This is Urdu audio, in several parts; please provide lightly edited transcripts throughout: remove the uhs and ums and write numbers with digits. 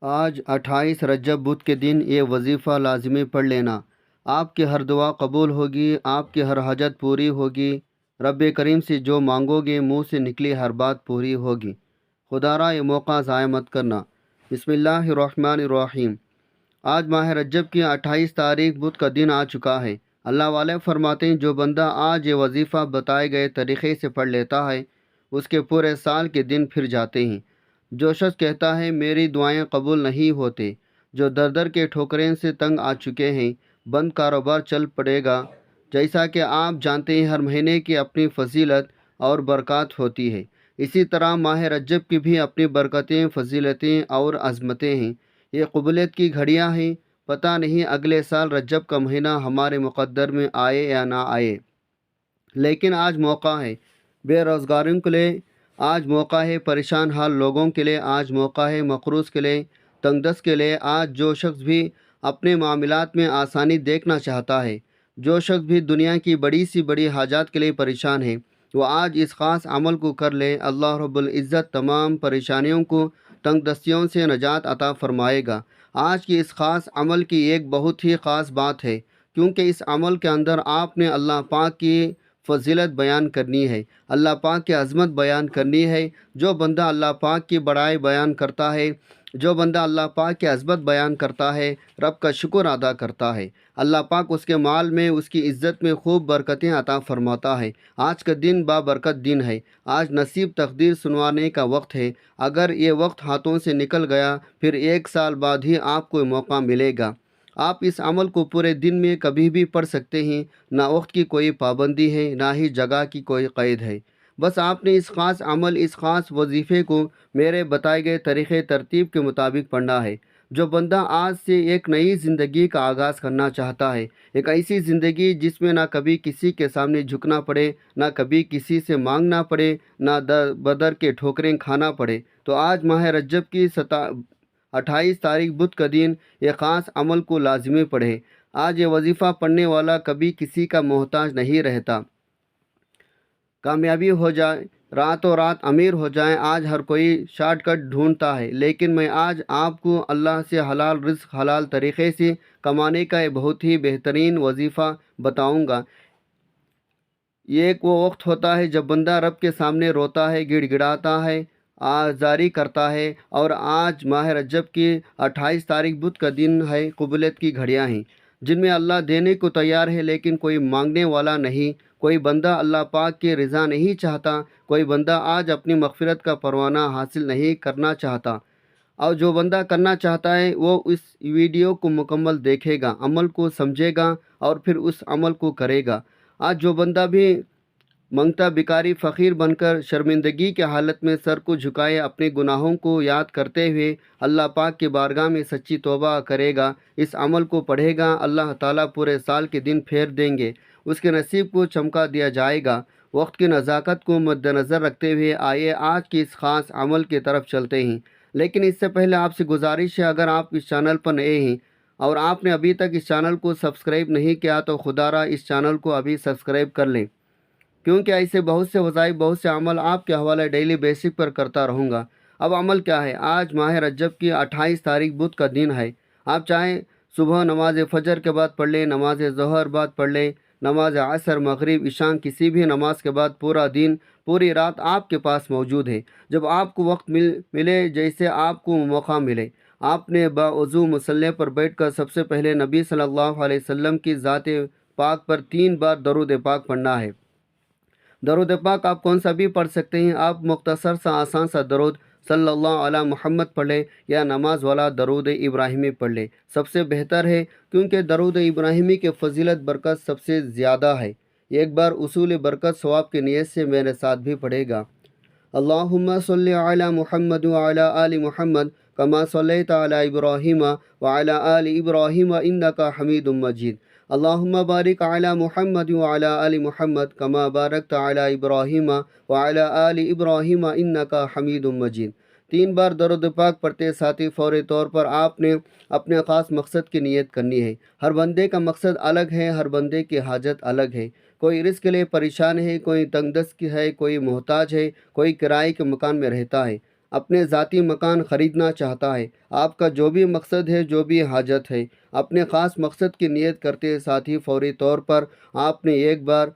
آج 28 رجب بدھ کے دن یہ وظیفہ لازمی پڑھ لینا۔ آپ کی ہر دعا قبول ہوگی، آپ کی ہر حاجت پوری ہوگی، رب کریم سے جو مانگو گے منہ سے نکلی ہر بات پوری ہوگی۔ خدا را یہ موقع ضائع مت کرنا۔ بسم اللہ الرحمن الرحیم۔ آج ماہ رجب کی 28 تاریخ بدھ کا دن آ چکا ہے۔ اللہ والے فرماتے ہیں جو بندہ آج یہ وظیفہ بتائے گئے طریقے سے پڑھ لیتا ہے اس کے پورے سال کے دن پھر جاتے ہیں۔ جو شخص کہتا ہے میری دعائیں قبول نہیں ہوتے، جو در در کے ٹھوکریں سے تنگ آ چکے ہیں، بند کاروبار چل پڑے گا۔ جیسا کہ آپ جانتے ہیں ہر مہینے کی اپنی فضیلت اور برکات ہوتی ہے، اسی طرح ماہ رجب کی بھی اپنی برکتیں، فضیلتیں اور عظمتیں ہیں۔ یہ قبولیت کی گھڑیاں ہیں، پتہ نہیں اگلے سال رجب کا مہینہ ہمارے مقدر میں آئے یا نہ آئے، لیکن آج موقع ہے بے روزگاروں کے لیے، آج موقع ہے پریشان حال لوگوں کے لیے، آج موقع ہے مقروض کے لیے، تنگ دست کے لیے۔ آج جو شخص بھی اپنے معاملات میں آسانی دیکھنا چاہتا ہے، جو شخص بھی دنیا کی بڑی سی بڑی حاجات کے لیے پریشان ہے، وہ آج اس خاص عمل کو کر لے۔ اللہ رب العزت تمام پریشانیوں کو، تنگ دستیوں سے نجات عطا فرمائے گا۔ آج کی اس خاص عمل کی ایک بہت ہی خاص بات ہے، کیونکہ اس عمل کے اندر آپ نے اللہ پاک کی فضیلت بیان کرنی ہے، اللہ پاک کی عظمت بیان کرنی ہے۔ جو بندہ اللہ پاک کی بڑائی بیان کرتا ہے، جو بندہ اللہ پاک کی عظمت بیان کرتا ہے، رب کا شکر ادا کرتا ہے، اللہ پاک اس کے مال میں، اس کی عزت میں خوب برکتیں عطا فرماتا ہے۔ آج کا دن بابرکت دن ہے، آج نصیب تقدیر سنوانے کا وقت ہے۔ اگر یہ وقت ہاتھوں سے نکل گیا پھر 1 سال بعد ہی آپ کو موقع ملے گا۔ آپ اس عمل کو پورے دن میں کبھی بھی پڑھ سکتے ہیں، نہ وقت کی کوئی پابندی ہے، نہ ہی جگہ کی کوئی قید ہے۔ بس آپ نے اس خاص عمل، اس خاص وظیفے کو میرے بتائے گئے طریقے ترتیب کے مطابق پڑھنا ہے۔ جو بندہ آج سے ایک نئی زندگی کا آغاز کرنا چاہتا ہے، ایک ایسی زندگی جس میں نہ کبھی کسی کے سامنے جھکنا پڑے، نہ کبھی کسی سے مانگنا پڑے، نہ در بدر کے ٹھوکریں کھانا پڑے، تو آج ماہ رجب کی 28 تاریخ بدھ کا دن یہ خاص عمل کو لازمی پڑھے۔ آج یہ وظیفہ پڑھنے والا کبھی کسی کا محتاج نہیں رہتا۔ کامیابی ہو جائے، راتوں رات امیر ہو جائیں، آج ہر کوئی شارٹ کٹ ڈھونڈتا ہے، لیکن میں آج آپ کو اللہ سے حلال رزق، حلال طریقے سے کمانے کا ایک بہت ہی بہترین وظیفہ بتاؤں گا۔ یہ ایک وہ وقت ہوتا ہے جب بندہ رب کے سامنے روتا ہے، گڑ گڑاتا ہے، آزاری کرتا ہے، اور آج ماہ رجب کی 28 تاریخ بدھ کا دن ہے۔ قبولیت کی گھڑیاں ہیں جن میں اللہ دینے کو تیار ہے لیکن کوئی مانگنے والا نہیں، کوئی بندہ اللہ پاک کی رضا نہیں چاہتا، کوئی بندہ آج اپنی مغفرت کا پروانہ حاصل نہیں کرنا چاہتا، اور جو بندہ کرنا چاہتا ہے وہ اس ویڈیو کو مکمل دیکھے گا، عمل کو سمجھے گا اور پھر اس عمل کو کرے گا۔ آج جو بندہ بھی منگتا بھکاری فقیر بن کر شرمندگی کے حالت میں سر کو جھکائے، اپنے گناہوں کو یاد کرتے ہوئے اللہ پاک کی بارگاہ میں سچی توبہ کرے گا، اس عمل کو پڑھے گا، اللہ تعالیٰ پورے سال کے دن پھیر دیں گے، اس کے نصیب کو چمکا دیا جائے گا۔ وقت کی نزاکت کو مد نظر رکھتے ہوئے آئیے آج کی اس خاص عمل کی طرف چلتے ہیں، لیکن اس سے پہلے آپ سے گزارش ہے، اگر آپ اس چینل پر نئے ہیں اور آپ نے ابھی تک اس چینل کو سبسکرائب نہیں کیا تو خدا را اس چینل کو ابھی سبسکرائب کر لیں، کیونکہ ایسے بہت سے وظائف، بہت سے عمل آپ کے حوالے ڈیلی بیسک پر کرتا رہوں گا۔ اب عمل کیا ہے؟ آج ماہ رجب کی 28 تاریخ بدھ کا دن ہے۔ آپ چاہیں صبح نماز فجر کے بعد پڑھ لیں، نماز ظہر بعد پڑھ لیں، نماز عصر، مغرب، عشاء، کسی بھی نماز کے بعد پورا دن، پوری رات آپ کے پاس موجود ہے۔ جب آپ کو وقت ملے، جیسے آپ کو موقع ملے، آپ نے باوضو مصلی پر بیٹھ کر سب سے پہلے نبی صلی اللہ علیہ وسلم کی ذات پاک پر 3 بار درود پاک پڑھنا ہے۔ درود پاک آپ کون سا بھی پڑھ سکتے ہیں، آپ مختصر سا آسان سا درود صلی اللہ علی محمد پڑھ لیں یا نماز والا درود ابراہیمی پڑھ لیں، سب سے بہتر ہے، کیونکہ درود ابراہیمی کے فضیلت برکت سب سے زیادہ ہے۔ ایک بار اصول برکت ثواب کی نیت سے میرے ساتھ بھی پڑھے گا۔ اللہم صلی علی محمد وعلی آل محمد کما صلیت علی ابراہیم وعلی آل ابراہیم انک حمید مجید۔ اللہم بارک علی محمد وعلی آل محمد کما بارکت علی ابراہیم وعلی آل ابراہیم انک حمید مجید۔ 3 بار درود پاک پڑھتے ساتھی فوری طور پر آپ نے اپنے خاص مقصد کی نیت کرنی ہے۔ ہر بندے کا مقصد الگ ہے، ہر بندے کی حاجت الگ ہے۔ کوئی رزق کے لیے پریشان ہے، کوئی تنگ دست ہے، کوئی محتاج ہے، کوئی کرائے کے مکان میں رہتا ہے۔ اپنے ذاتی مکان خریدنا چاہتا ہے۔ آپ کا جو بھی مقصد ہے، جو بھی حاجت ہے، اپنے خاص مقصد کی نیت کرتے ساتھ ہی فوری طور پر آپ نے ایک بار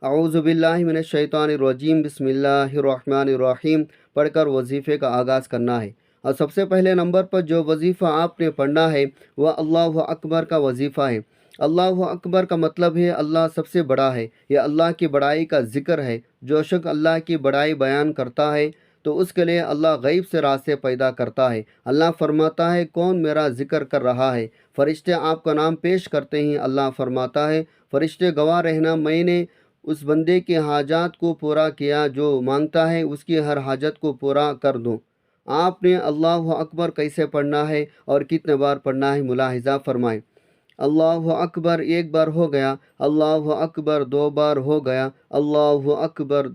اعوذ باللہ من الشیطان الرجیم بسم اللہ الرحمن الرحیم پڑھ کر وظیفے کا آغاز کرنا ہے۔ اور سب سے پہلے نمبر پر جو وظیفہ آپ نے پڑھنا ہے وہ اللہ اکبر کا وظیفہ ہے۔ اللہ اکبر کا مطلب ہے اللہ سب سے بڑا ہے، یہ اللہ کی بڑائی کا ذکر ہے۔ جو شخص اللہ کی بڑائی بیان کرتا ہے تو اس کے لیے اللہ غیب سے راستے پیدا کرتا ہے۔ اللہ فرماتا ہے کون میرا ذکر کر رہا ہے؟ فرشتے آپ کا نام پیش کرتے ہیں۔ اللہ فرماتا ہے فرشتے گواہ رہنا، میں نے اس بندے کی حاجات کو پورا کیا، جو مانگتا ہے اس کی ہر حاجت کو پورا کر دوں۔ آپ نے اللہ اکبر کیسے پڑھنا ہے اور کتنے بار پڑھنا ہے ملاحظہ فرمائیں۔ اللہ اکبر ایک بار ہو گیا، اللہ اکبر دو بار ہو گیا، اللہ اکبر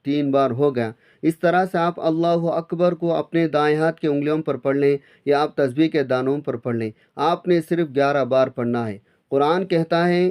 تین بار ہو گیا۔ اس طرح سے آپ اللہ اکبر کو اپنے دائیں ہاتھ کی انگلیوں پر پڑھ لیں یا آپ تسبیح کے دانوں پر پڑھ لیں۔ آپ نے صرف 11 بار پڑھنا ہے۔ قرآن کہتا ہے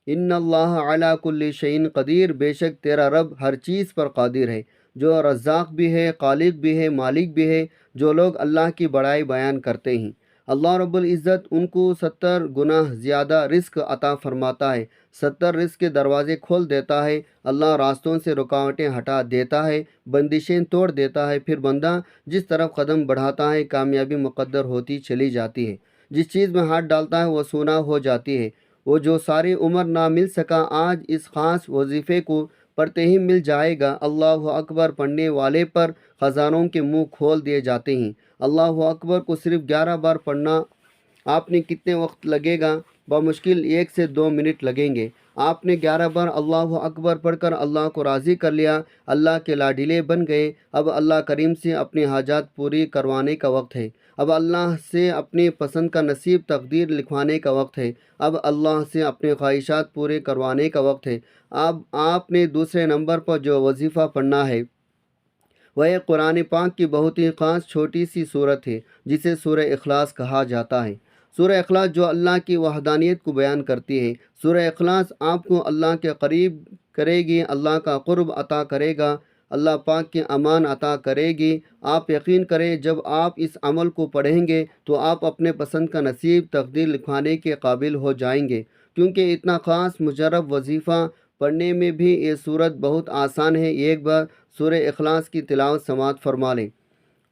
ان اللہ علی کل شیء قدیر، بے شک تیرا رب ہر چیز پر قادر ہے، جو رزاق بھی ہے، خالق بھی ہے، مالک بھی ہے۔ جو لوگ اللہ کی بڑائی بیان کرتے ہیں، اللہ رب العزت ان کو 70 گنا زیادہ رزق عطا فرماتا ہے، 70 رزق کے دروازے کھول دیتا ہے۔ اللہ راستوں سے رکاوٹیں ہٹا دیتا ہے، بندشیں توڑ دیتا ہے، پھر بندہ جس طرف قدم بڑھاتا ہے کامیابی مقدر ہوتی چلی جاتی ہے۔ جس چیز میں ہاتھ ڈالتا ہے وہ سونا ہو جاتی ہے۔ وہ جو ساری عمر نہ مل سکا آج اس خاص وظیفے کو پڑھتے ہی مل جائے گا۔ اللہ اکبر پڑھنے والے پر خزانوں کے منہ کھول دیے جاتے ہیں۔ اللہ اکبر کو صرف 11 بار پڑھنا آپ نے کتنے وقت لگے گا؟ بمشکل 1 سے 2 منٹ لگیں گے۔ آپ نے 11 بار اللہ اکبر پڑھ کر اللہ کو راضی کر لیا، اللہ کے لاڈلے بن گئے۔ اب اللہ کریم سے اپنی حاجات پوری کروانے کا وقت ہے۔ اب اللہ سے اپنی پسند کا نصیب تقدیر لکھوانے کا وقت ہے۔ اب اللہ سے اپنے خواہشات پورے کروانے کا وقت ہے۔ اب آپ نے دوسرے نمبر پر جو وظیفہ پڑھنا ہے وہ قرآن پاک کی بہت ہی خاص چھوٹی سی صورت ہے جسے سورہ اخلاص کہا جاتا ہے۔ سورہ اخلاص جو اللہ کی وحدانیت کو بیان کرتی ہے۔ سورہ اخلاص آپ کو اللہ کے قریب کرے گی، اللہ کا قرب عطا کرے گا، اللہ پاک کی امان عطا کرے گی۔ آپ یقین کریں جب آپ اس عمل کو پڑھیں گے تو آپ اپنے پسند کا نصیب تقدیر لکھوانے کے قابل ہو جائیں گے، کیونکہ اتنا خاص مجرب وظیفہ پڑھنے میں بھی یہ صورت بہت آسان ہے۔ ایک بار سورہ اخلاص کی تلاوت سماعت فرما لیں۔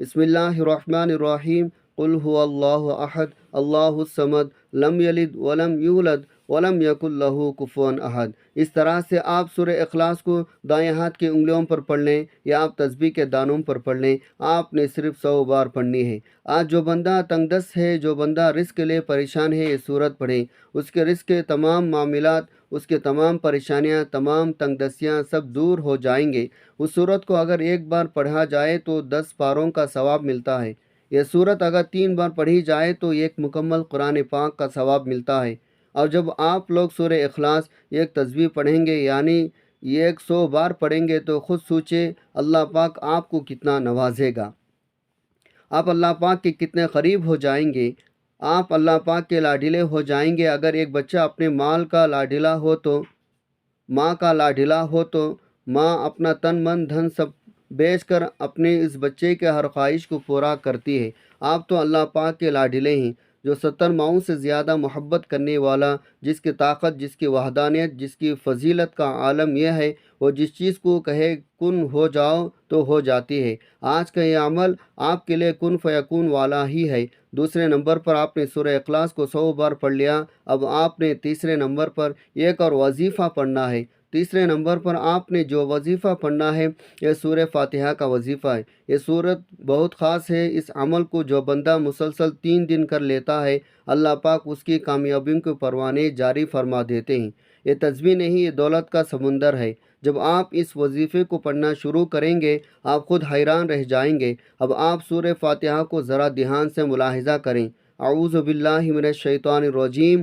بسم اللہ الرحمن الرحیم قل هو اللہ احد اللہ الصمد لم یلد ولم یولد ولم یکن لہ کفوا احد۔ اس طرح سے آپ سورہ اخلاص کو دائیں ہاتھ کی انگلیوں پر پڑھ لیں یا آپ تسبیح کے دانوں پر پڑھ لیں۔ آپ نے صرف 100 بار پڑھنی ہے۔ آج جو بندہ تنگ دست ہے، جو بندہ رزق کے لیے پریشان ہے، یہ سورت پڑھیں، اس کے رزق کے تمام معاملات، اس کے تمام پریشانیاں، تمام تنگ دستیاں سب دور ہو جائیں گے۔ اس سورت کو اگر ایک بار پڑھا جائے تو 10 پاروں کا ثواب ملتا ہے۔ یہ سورت اگر 3 بار پڑھی جائے تو ایک مکمل قرآن پاک کا ثواب ملتا ہے۔ اور جب آپ لوگ سورہ اخلاص ایک تسبیح پڑھیں گے یعنی 100 بار پڑھیں گے تو خود سوچیں اللہ پاک آپ کو کتنا نوازے گا، آپ اللہ پاک کے کتنے قریب ہو جائیں گے، آپ اللہ پاک کے لاڈلے ہو جائیں گے۔ اگر ایک بچہ اپنے مال کا لاڈلا ہو تو ماں کا لاڈلا ہو تو ماں اپنا تن من دھن سب بیچ کر اپنے اس بچے کے ہر خواہش کو پورا کرتی ہے۔ آپ تو اللہ پاک کے لاڈلے ہیں، جو 70 ماؤں سے زیادہ محبت کرنے والا، جس کی طاقت، جس کی وحدانیت، جس کی فضیلت کا عالم یہ ہے، وہ جس چیز کو کہے کن ہو جاؤ تو ہو جاتی ہے۔ آج کا یہ عمل آپ کے لیے کن فیکون والا ہی ہے۔ دوسرے نمبر پر آپ نے سورہ اخلاص کو 100 بار پڑھ لیا۔ اب آپ نے تیسرے نمبر پر ایک اور وظیفہ پڑھنا ہے۔ تیسرے نمبر پر آپ نے جو وظیفہ پڑھنا ہے یہ سورہ فاتحہ کا وظیفہ ہے۔ یہ سورت بہت خاص ہے۔ اس عمل کو جو بندہ مسلسل 3 دن کر لیتا ہے اللہ پاک اس کی کامیابیوں کے پروانے جاری فرما دیتے ہیں۔ یہ تسبیح نہیں، یہ دولت کا سمندر ہے۔ جب آپ اس وظیفے کو پڑھنا شروع کریں گے آپ خود حیران رہ جائیں گے۔ اب آپ سورہ فاتحہ کو ذرا دھیان سے ملاحظہ کریں۔ اعوذ باللہ من الشیطان الرجیم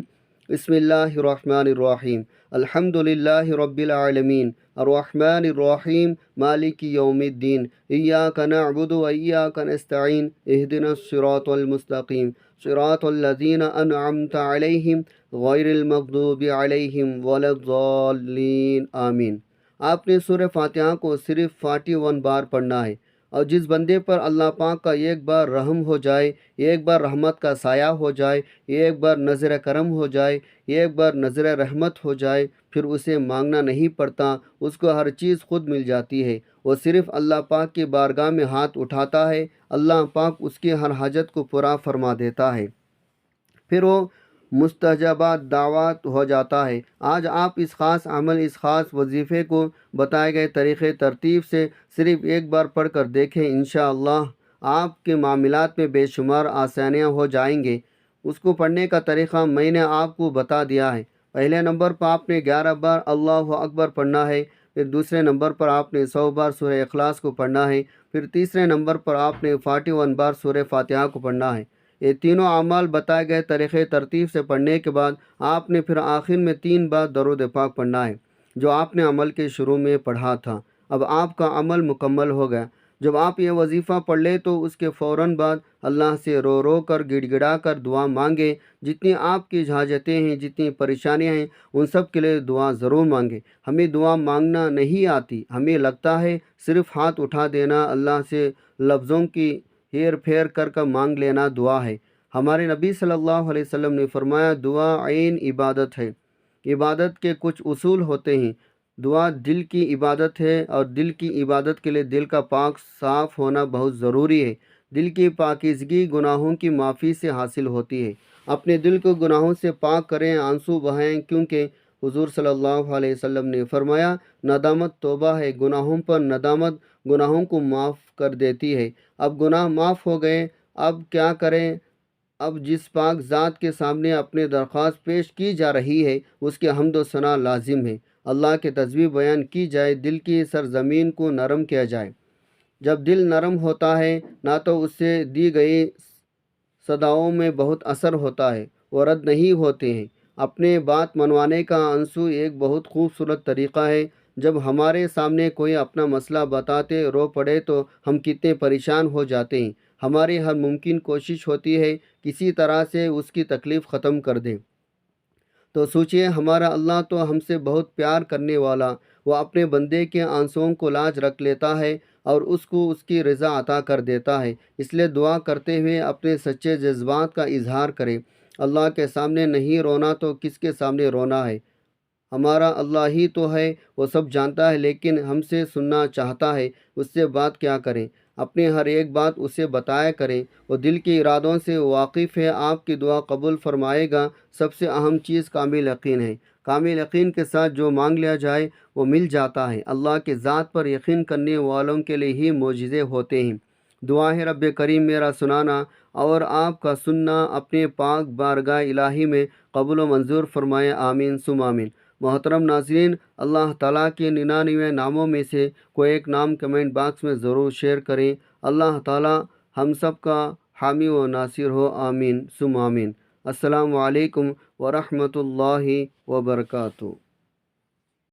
بسم اللہ الرحمن الرحیم الحمد للہ رب العالمین الرحمن الرحیم مالک یوم الدین ایاک نعبد و ایاک نستعین اہدنا الصراط المستقیم صراط الذین انعمت علیہم غیر المغضوب علیہم ولا الضالین آمین۔ آپ نے سورہ فاتحہ کو صرف 41 بار پڑھنا ہے۔ اور جس بندے پر اللہ پاک کا ایک بار رحم ہو جائے، ایک بار رحمت کا سایہ ہو جائے، ایک بار نظر کرم ہو جائے، ایک بار نظر رحمت ہو جائے، پھر اسے مانگنا نہیں پڑتا، اس کو ہر چیز خود مل جاتی ہے۔ وہ صرف اللہ پاک کی بارگاہ میں ہاتھ اٹھاتا ہے، اللہ پاک اس کی ہر حاجت کو پورا فرما دیتا ہے، پھر وہ مستجابات دعوات ہو جاتا ہے۔ آج آپ اس خاص عمل، اس خاص وظیفے کو بتائے گئے طریقے ترتیب سے صرف ایک بار پڑھ کر دیکھیں، انشاءاللہ آپ کے معاملات میں بے شمار آسانیاں ہو جائیں گے۔ اس کو پڑھنے کا طریقہ میں نے آپ کو بتا دیا ہے۔ پہلے نمبر پر آپ نے 11 بار اللہ اکبر پڑھنا ہے، پھر دوسرے نمبر پر آپ نے 100 بار سورہ اخلاص کو پڑھنا ہے، پھر تیسرے نمبر پر آپ نے 41 بار سورہ فاتحہ کو پڑھنا ہے۔ یہ تینوں اعمال بتائے گئے طریقے ترتیب سے پڑھنے کے بعد آپ نے پھر آخر میں 3 بار درود پاک پڑھنا ہے، جو آپ نے عمل کے شروع میں پڑھا تھا۔ اب آپ کا عمل مکمل ہو گیا۔ جب آپ یہ وظیفہ پڑھ لیں تو اس کے فوراً بعد اللہ سے رو رو کر گڑ گڑا کر دعا مانگیں۔ جتنی آپ کی حاجتیں ہیں، جتنی پریشانیاں ہیں، ان سب کے لیے دعا ضرور مانگیں۔ ہمیں دعا مانگنا نہیں آتی، ہمیں لگتا ہے صرف ہاتھ اٹھا دینا، اللہ سے لفظوں کی ہیر پھیر کر مانگ لینا دعا ہے۔ ہمارے نبی صلی اللہ علیہ وسلم نے فرمایا، دعا عین عبادت ہے۔ عبادت کے کچھ اصول ہوتے ہیں۔ دعا دل کی عبادت ہے، اور دل کی عبادت کے لیے دل کا پاک صاف ہونا بہت ضروری ہے۔ دل کی پاکیزگی گناہوں کی معافی سے حاصل ہوتی ہے۔ اپنے دل کو گناہوں سے پاک کریں، آنسو بہائیں، کیونکہ حضور صلی اللہ علیہ وسلم نے فرمایا، ندامت توبہ ہے، گناہوں پر ندامت گناہوں کو معاف کر دیتی ہے۔ اب گناہ معاف ہو گئے، اب کیا کریں؟ اب جس پاک ذات کے سامنے اپنے درخواست پیش کی جا رہی ہے، اس کے حمد و ثنا لازم ہے۔ اللہ کے تسبیح بیان کی جائے، دل کی سرزمین کو نرم کیا جائے۔ جب دل نرم ہوتا ہے، نہ تو اس سے دی گئی صداؤں میں بہت اثر ہوتا ہے، وہ رد نہیں ہوتے ہیں۔ اپنے بات منوانے کا آنسو ایک بہت خوبصورت طریقہ ہے۔ جب ہمارے سامنے کوئی اپنا مسئلہ بتاتے رو پڑے تو ہم کتنے پریشان ہو جاتے ہیں۔ ہماری ہر ممکن کوشش ہوتی ہے کسی طرح سے اس کی تکلیف ختم کر دیں۔ تو سوچئے، ہمارا اللہ تو ہم سے بہت پیار کرنے والا، وہ اپنے بندے کے آنسوؤں کو لاج رکھ لیتا ہے اور اس کو اس کی رضا عطا کر دیتا ہے۔ اس لیے دعا کرتے ہوئے اپنے سچے جذبات کا اظہار کریں۔ اللہ کے سامنے نہیں رونا تو کس کے سامنے رونا ہے؟ ہمارا اللہ ہی تو ہے، وہ سب جانتا ہے، لیکن ہم سے سننا چاہتا ہے۔ اس سے بات کیا کریں؟ اپنی ہر ایک بات اسے بتایا کریں۔ وہ دل کے ارادوں سے واقف ہے، آپ کی دعا قبول فرمائے گا۔ سب سے اہم چیز کامل یقین ہے۔ کامل یقین کے ساتھ جو مانگ لیا جائے وہ مل جاتا ہے۔ اللہ کے ذات پر یقین کرنے والوں کے لیے ہی معجزے ہوتے ہیں۔ دعا ہے، رب کریم میرا سنانا اور آپ کا سننا اپنے پاک بارگاہ الہی میں قبول و منظور فرمائے، آمین ثم آمین۔ محترم ناظرین، اللہ تعالیٰ کے 99 ناموں میں سے کوئی ایک نام کمنٹ باکس میں ضرور شیئر کریں۔ اللہ تعالیٰ ہم سب کا حامی و ناصر ہو، آمین ثم آمین۔ السلام علیکم ورحمۃ اللہ وبرکاتہ۔